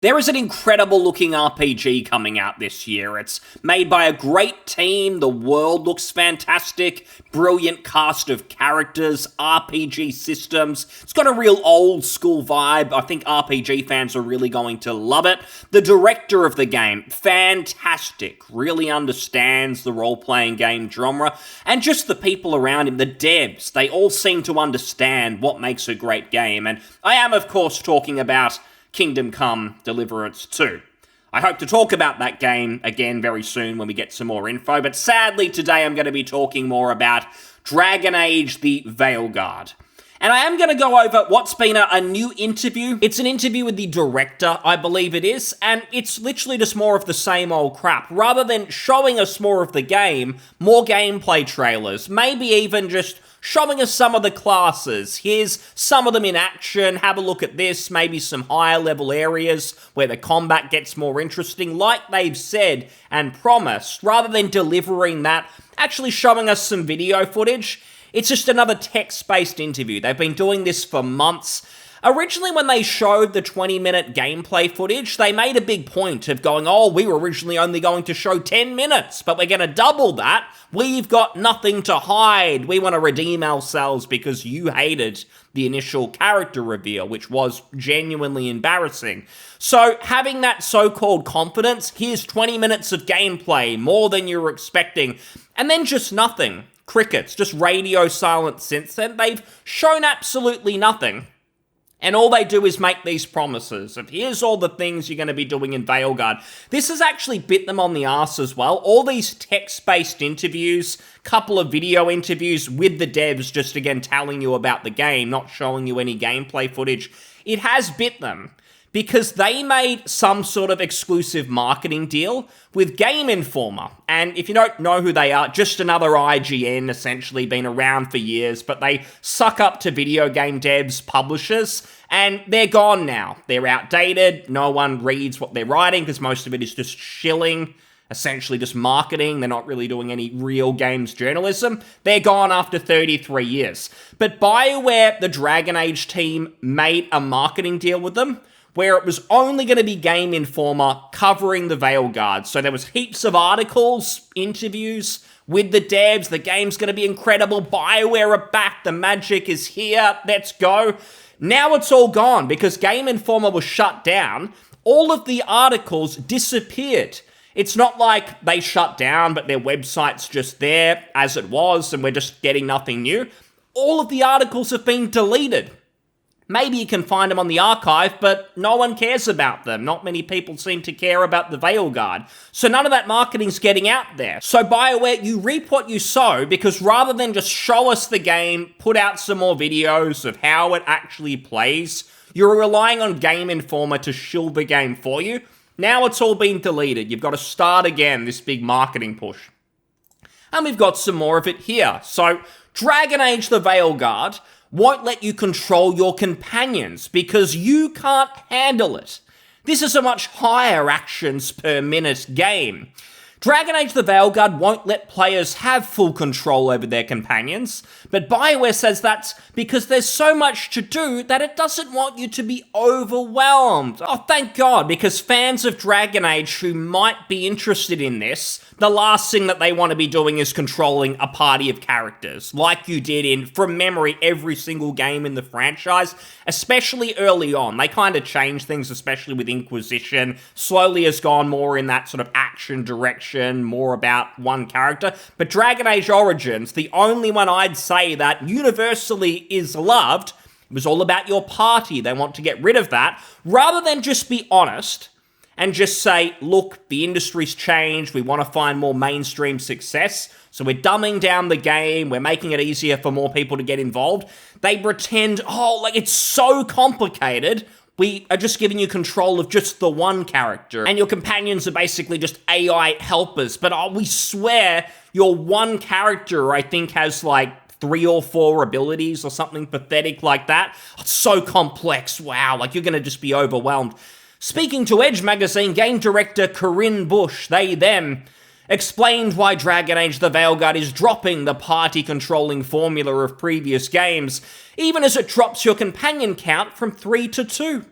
There is an incredible looking RPG coming out this year. It's made by a great team, the world looks fantastic, brilliant cast of characters, RPG systems. It's got a real old school vibe. I think RPG fans are really going to love it. The director of the game, fantastic, really understands the role-playing game genre, and just the people around him, the devs, they all seem to understand what makes a great game. And I am, of course, talking about Kingdom Come Deliverance 2. I hope to talk about that game again very soon when we get some more info, but sadly today I'm going to be talking more about Dragon Age the Veilguard. And I am going to go over what's been a new interview. It's an interview with the director, I believe it is, and it's literally just more of the same old crap. Rather than showing us more of the game, more gameplay trailers, maybe even just showing us some of the classes. Here's some of them in action, have a look at this, maybe some higher level areas where the combat gets more interesting, like they've said and promised, rather than delivering that, actually showing us some video footage. It's just another text-based interview. They've been doing this for months. Originally, when they showed the 20-minute gameplay footage, they made a big point of going, oh, we were originally only going to show 10 minutes, but we're going to double that. We've got nothing to hide. We want to redeem ourselves because you hated the initial character reveal, which was genuinely embarrassing. So having that so-called confidence, here's 20 minutes of gameplay, more than you were expecting, and then just nothing. Crickets, just radio silence since then. They've shown absolutely nothing. And all they do is make these promises of here's all the things you're going to be doing in Veilguard. This has actually bit them on the arse as well. All these text-based interviews, couple of video interviews with the devs just again telling you about the game, not showing you any gameplay footage. It has bit them because they made some sort of exclusive marketing deal with Game Informer. And if you don't know who they are, just another IGN, essentially, been around for years, but they suck up to video game devs, publishers, and they're gone now. They're outdated, no one reads what they're writing, because most of it is just shilling, essentially just marketing. They're not really doing any real games journalism. They're gone after 33 years. But BioWare, the Dragon Age team, made a marketing deal with them, where it was only going to be Game Informer covering the Veilguard. So there was heaps of articles, interviews with the devs. The game's going to be incredible. BioWare are back. The magic is here. Let's go. Now it's all gone because Game Informer was shut down. All of the articles disappeared. It's not like they shut down, but their website's just there as it was, and we're just getting nothing new. All of the articles have been deleted. Maybe you can find them on the archive, but no one cares about them. Not many people seem to care about the Veilguard. So none of that marketing's getting out there. So BioWare, you reap what you sow, because rather than just show us the game, put out some more videos of how it actually plays, you're relying on Game Informer to shill the game for you. Now it's all been deleted. You've got to start again, this big marketing push. And we've got some more of it here. So Dragon Age the Veilguard won't let you control your companions because you can't handle it. This is a much higher actions per minute game. Dragon Age the Veilguard won't let players have full control over their companions, but BioWare says that's because there's so much to do that it doesn't want you to be overwhelmed. Oh, thank God, because fans of Dragon Age who might be interested in this, the last thing that they want to be doing is controlling a party of characters, like you did in, from memory, every single game in the franchise, especially early on. They kind of changed things, especially with Inquisition. Slowly has gone more in that sort of action direction, more about one character. But Dragon Age Origins, the only one I'd say that universally is loved, it was all about your party. They want to get rid of that, rather than just be honest and just say, look, the industry's changed, we want to find more mainstream success, so we're dumbing down the game, we're making it easier for more people to get involved. They pretend, oh, like it's so complicated, we are just giving you control of just the one character, and your companions are basically just AI helpers, but we swear your one character, I think, has like 3 or 4 abilities or something pathetic like that. It's so complex, wow, like you're going to just be overwhelmed. Speaking to Edge magazine, game director Corinne Bush, they, them, explained why Dragon Age the Veilguard is dropping the party-controlling formula of previous games, even as it drops your companion count from 3 to 2.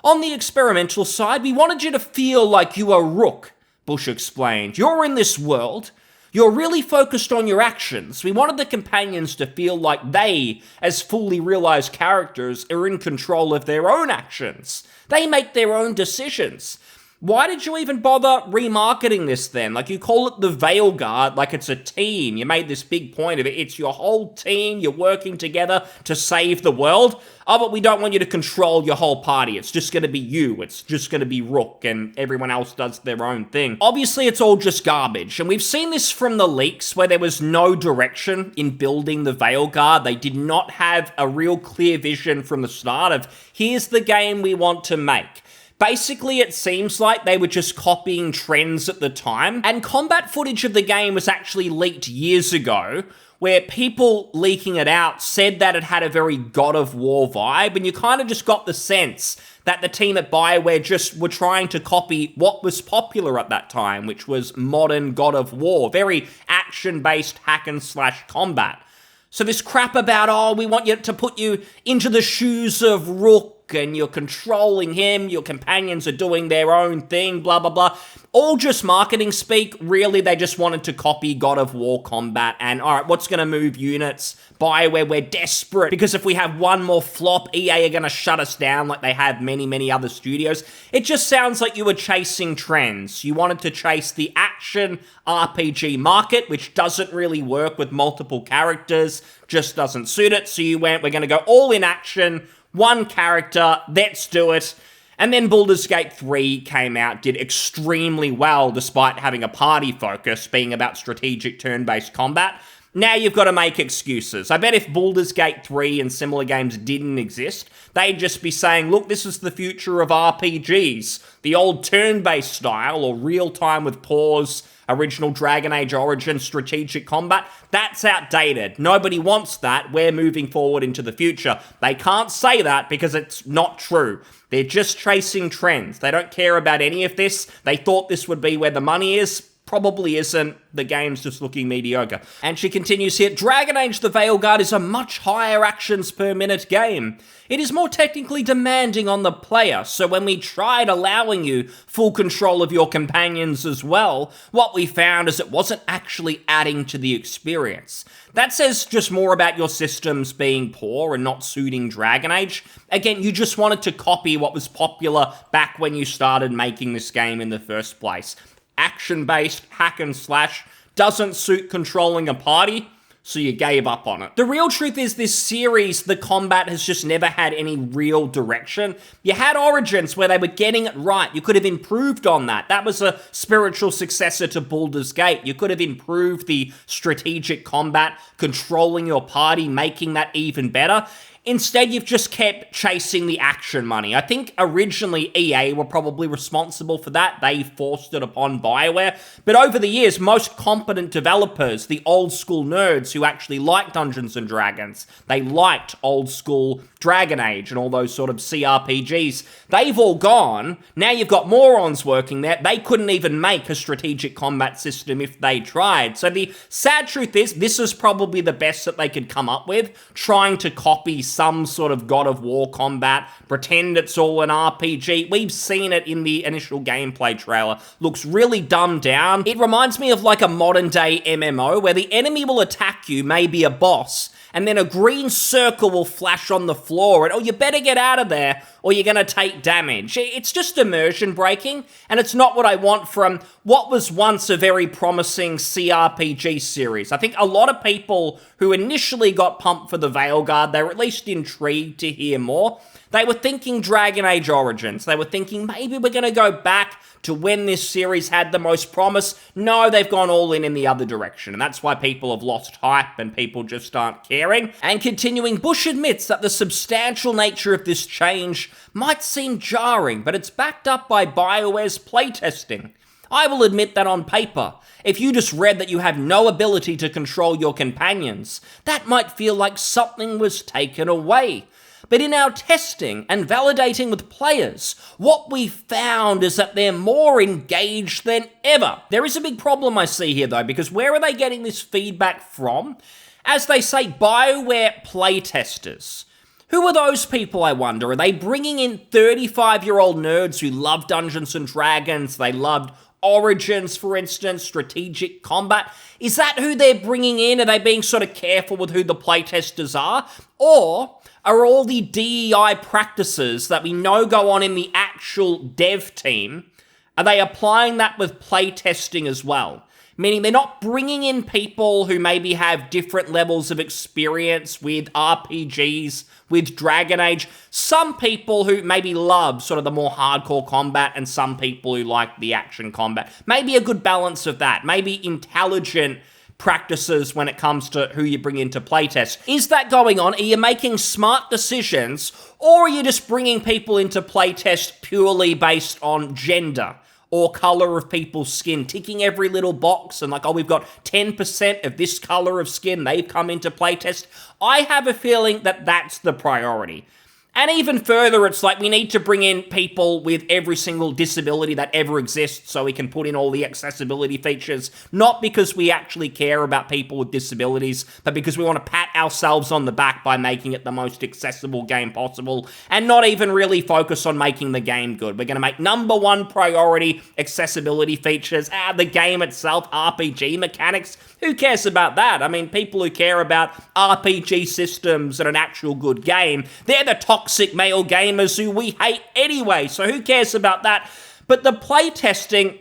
On the experimental side, we wanted you to feel like you are Rook, Bush explained. You're in this world. You're really focused on your actions. We wanted the companions to feel like they, as fully realized characters, are in control of their own actions. They make their own decisions. Why did you even bother remarketing this then? Like, you call it the Veilguard, like it's a team. You made this big point of it. It's your whole team. You're working together to save the world. Oh, but we don't want you to control your whole party. It's just going to be you. It's just going to be Rook, and everyone else does their own thing. Obviously, it's all just garbage. And we've seen this from the leaks where there was no direction in building the Veilguard. They did not have a real clear vision from the start of, here's the game we want to make. Basically, it seems like they were just copying trends at the time, and combat footage of the game was actually leaked years ago, where people leaking it out said that it had a very God of War vibe, and you kind of just got the sense that the team at BioWare just were trying to copy what was popular at that time, which was modern God of War, very action-based hack-and-slash combat. So this crap about, oh, we want you to put you into the shoes of Rook, and you're controlling him, your companions are doing their own thing, blah, blah, blah. All just marketing speak. Really, they just wanted to copy God of War combat. And, all right, what's going to move units? BioWare, we're desperate, because if we have one more flop, EA are going to shut us down like they have many, many other studios. It just sounds like you were chasing trends. You wanted to chase the action RPG market, which doesn't really work with multiple characters, just doesn't suit it. So you went, we're going to go all in action, one character, let's do it. And then Baldur's Gate 3 came out, did extremely well despite having a party focus, being about strategic turn-based combat. Now you've got to make excuses. I bet if Baldur's Gate 3 and similar games didn't exist, they'd just be saying, look, this is the future of RPGs. The old turn-based style, or real-time with pause, original Dragon Age Origin strategic combat, that's outdated. Nobody wants that. We're moving forward into the future. They can't say that because it's not true. They're just chasing trends. They don't care about any of this. They thought this would be where the money is. Probably isn't. The game's just looking mediocre. And she continues here, Dragon Age the Veilguard is a much higher actions per minute game. It is more technically demanding on the player, so when we tried allowing you full control of your companions as well, what we found is it wasn't actually adding to the experience. That says just more about your systems being poor and not suiting Dragon Age. Again, you just wanted to copy what was popular back when you started making this game in the first place. Action-based, hack-and-slash, doesn't suit controlling a party, so you gave up on it. The real truth is this series, the combat has just never had any real direction. You had Origins where they were getting it right. You could have improved on that. That was a spiritual successor to Baldur's Gate. You could have improved the strategic combat, controlling your party, making that even better. Instead, you've just kept chasing the action money. I think originally EA were probably responsible for that. They forced it upon BioWare. But over the years, most competent developers, the old school nerds who actually liked Dungeons & Dragons, they liked old school Dragon Age and all those sort of CRPGs, they've all gone. Now you've got morons working there. They couldn't even make a strategic combat system if they tried. So the sad truth is, this is probably the best that they could come up with, trying to copy some sort of God of War combat, pretend it's all an RPG. We've seen it in the initial gameplay trailer. Looks really dumbed down. It reminds me of like a modern day MMO where the enemy will attack you, maybe a boss, and then a green circle will flash on the floor, and, oh, you better get out of there, or you're gonna take damage. It's just immersion breaking, and it's not what I want from what was once a very promising CRPG series. I think a lot of people who initially got pumped for the Veilguard, they were at least intrigued to hear more. They were thinking Dragon Age Origins. They were thinking maybe we're gonna go back to when this series had the most promise. No, they've gone all in the other direction, and that's why people have lost hype and people just aren't caring. And continuing, Bush admits that the substantial nature of this change might seem jarring, but it's backed up by BioWare's playtesting. I will admit that on paper, if you just read that you have no ability to control your companions, that might feel like something was taken away. But in our testing and validating with players, what we found is that they're more engaged than ever. There is a big problem I see here though, because where are they getting this feedback from? As they say, BioWare playtesters, Who are those people, I wonder? Are they bringing in 35-year-old nerds who love Dungeons and Dragons? They loved Origins, for instance, strategic combat. Is that who they're bringing in? Are they being sort of careful with who the playtesters are? Or are all the DEI practices that we know go on in the actual dev team, are they applying that with playtesting as well? Meaning they're not bringing in people who maybe have different levels of experience with RPGs, with Dragon Age. Some people who maybe love sort of the more hardcore combat and some people who like the action combat. Maybe a good balance of that. Maybe intelligent practices when it comes to who you bring into playtest. Is that going on? Are you making smart decisions, or are you just bringing people into playtest purely based on gender or color of people's skin, ticking every little box and like, oh, we've got 10% of this color of skin, they've come into playtest? I have a feeling that that's the priority. And even further, it's like we need to bring in people with every single disability that ever exists so we can put in all the accessibility features, not because we actually care about people with disabilities, but because we want to pat ourselves on the back by making it the most accessible game possible and not even really focus on making the game good. We're going to make number one priority accessibility features. The game itself, RPG mechanics, who cares about that? I mean, people who care about RPG systems and an actual good game, they're the toxic male gamers who we hate anyway, so who cares about that? But the playtesting,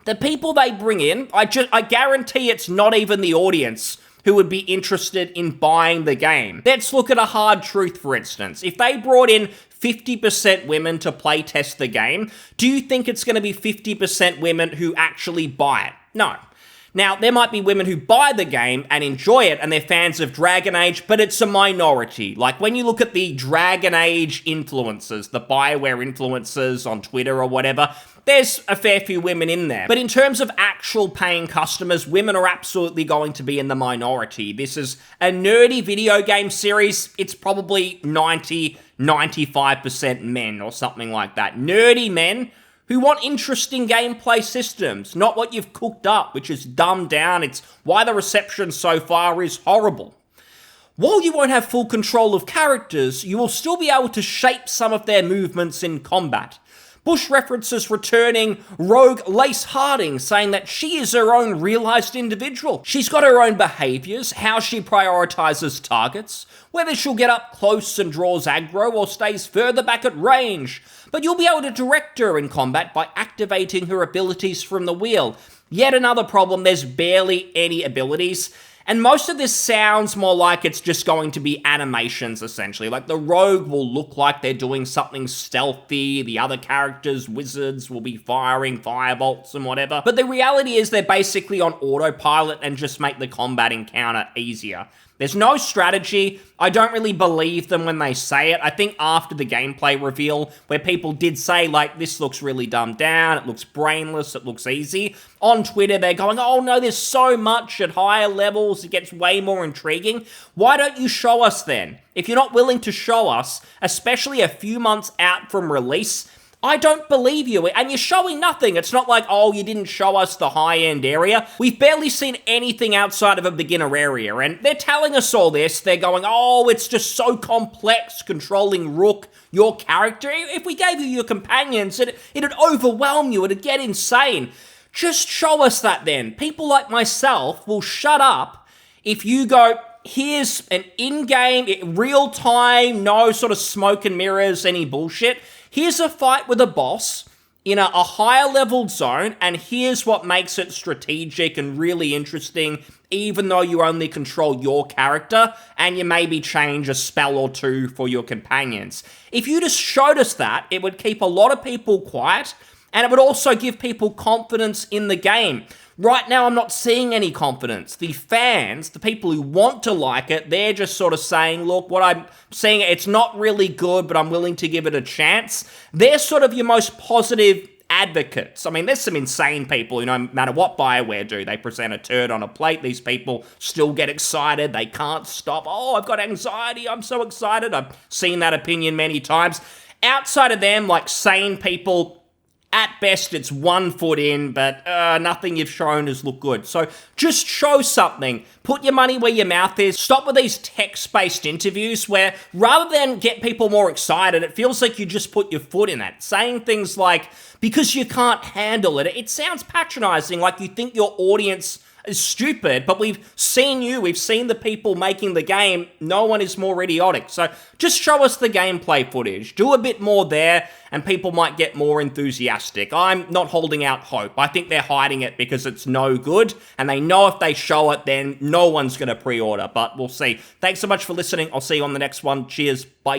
the people they bring in, I guarantee it's not even the audience who would be interested in buying the game. Let's look at a hard truth, for instance. If they brought in 50% women to playtest the game, do you think it's going to be 50% women who actually buy it? No. Now, there might be women who buy the game and enjoy it and they're fans of Dragon Age, but it's a minority. Like when you look at the Dragon Age influencers, the BioWare influencers on Twitter or whatever, there's a fair few women in there. But in terms of actual paying customers, women are absolutely going to be in the minority. This is a nerdy video game series. It's probably 95% men or something like that. Nerdy men who want interesting gameplay systems, not what you've cooked up, which is dumbed down. It's why the reception so far is horrible. While you won't have full control of characters, you will still be able to shape some of their movements in combat. Bush references returning rogue Lace Harding, saying that she is her own realised individual. She's got her own behaviours, how she prioritises targets, whether she'll get up close and draws aggro or stays further back at range. But you'll be able to direct her in combat by activating her abilities from the wheel. Yet another problem, there's barely any abilities. And most of this sounds more like it's just going to be animations, essentially. Like, the rogue will look like they're doing something stealthy, the other characters, wizards, will be firing firebolts and whatever. But the reality is they're basically on autopilot and just make the combat encounter easier. There's no strategy. I don't really believe them when they say it. I think after the gameplay reveal, where people did say, like, this looks really dumbed down, it looks brainless, it looks easy, on Twitter they're going, oh no, there's so much at higher levels, it gets way more intriguing. Why don't you show us then? If you're not willing to show us, especially a few months out from release, I don't believe you, and you're showing nothing. It's not like, oh, you didn't show us the high-end area. We've barely seen anything outside of a beginner area, and they're telling us all this. They're going, oh, it's just so complex controlling Rook, your character. If we gave you your companions, it'd overwhelm you, it'd get insane. Just show us that then. People like myself will shut up if you go, here's an in-game, real-time, no sort of smoke and mirrors, any bullshit. Here's a fight with a boss in a higher leveled zone, and here's what makes it strategic and really interesting, even though you only control your character, and you maybe change a spell or two for your companions. If you just showed us that, it would keep a lot of people quiet, and it would also give people confidence in the game. Right now, I'm not seeing any confidence. The fans, the people who want to like it, they're just sort of saying, look, what I'm seeing, it's not really good, but I'm willing to give it a chance. They're sort of your most positive advocates. I mean, there's some insane people who, no matter what BioWare do, they present a turd on a plate. These people still get excited. They can't stop. Oh, I've got anxiety. I'm so excited. I've seen that opinion many times. Outside of them, like sane people, At best, it's 1 foot in, but nothing you've shown has looked good. So just show something. Put your money where your mouth is. Stop with these text-based interviews where rather than get people more excited, it feels like you just put your foot in it. Saying things like, because you can't handle it, it sounds patronizing, like you think your audience is stupid, but we've seen the people making the game. No one is more idiotic. So just show us the gameplay footage. Do a bit more there, and people might get more enthusiastic. I'm not holding out hope. I think they're hiding it because it's no good, and they know if they show it, then no one's going to pre-order, but we'll see. Thanks so much for listening. I'll see you on the next one. Cheers. Bye.